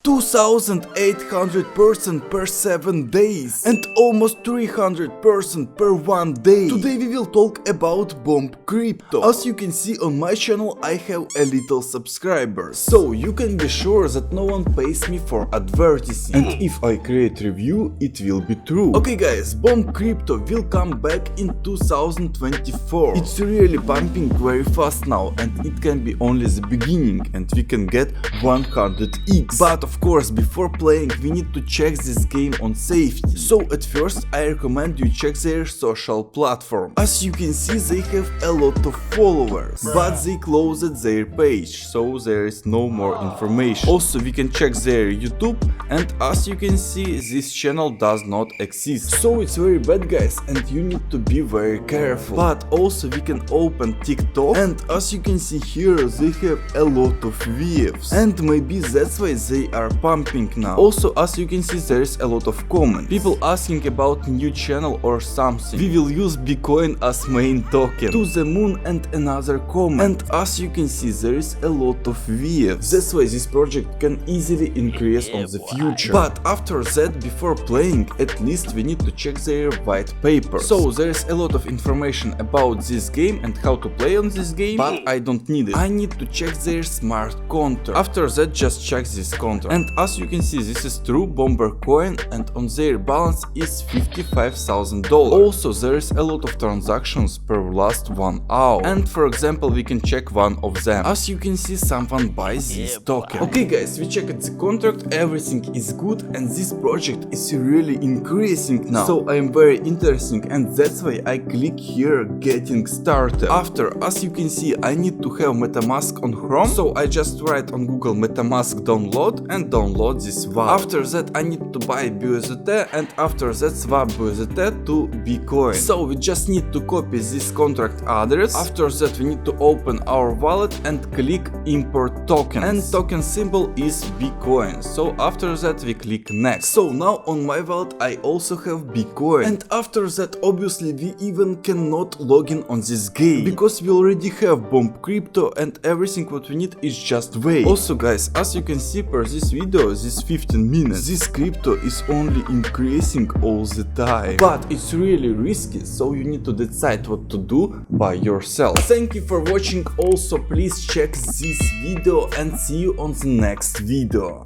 2800% per 7 days and almost 300% per 1 day. Today we will talk about BOMBCRYPTO. As you can see on my channel, I have a little subscribers, so you can be sure that no one pays me for advertising, and if I create review, it will be true. Okay guys, BOMBCRYPTO will come back in 2024. It's really pumping very fast now, and it can be only the beginning, and we can get 100x. But of course, before playing we need to check this game on safety. So at first I recommend you check their social platform. As you can see, they have a lot of followers, but they closed their page, so there is no more information. Also we can check their YouTube, and as you can see, this channel does not exist. So it's very bad guys, and you need to be very careful. But also we can open TikTok, and as you can see here, they have a lot of views, and maybe that's why they are pumping now. Also, as you can see, there is a lot of comments, people asking about new channel or something. We will use bcoin as main token, to the moon, and another comment. And as you can see, there is a lot of views. That's why this project can easily increase on the future. But after that, before playing, at least we need to check their white paper. So there is a lot of information about this game and how to play on this game, but I don't need it. I need to check their smart contract. After that, just check this contract. And as you can see, this is true BOMBCRYPTO, and on their balance is $55,000. Also, there is a lot of transactions per last 1 hour. And for example, we can check one of them. As you can see, someone buys this token. Okay guys, we checked the contract, everything is good, and this project is really increasing now. So I am very interesting, and that's why I click here getting started. After, as you can see, I need to have MetaMask on Chrome, so I just write on Google MetaMask download and download this wallet. After that I need to buy BUSD, and after that swap BUSD to bcoin. So we just need to copy this contract address. After that we need to open our wallet and click import tokens, and token symbol is bcoin. So after that we click next. So now on my wallet I also have bcoin, and after that obviously we even cannot log in on this game because we already have BOMBCRYPTO, and everything what we need is just wait. Also guys, as you can see per this video, this 15 minutes, this crypto is only increasing all the time, but it's really risky, so you need to decide what to do by yourself. Thank you for watching. Also please check this video and see you on the next video.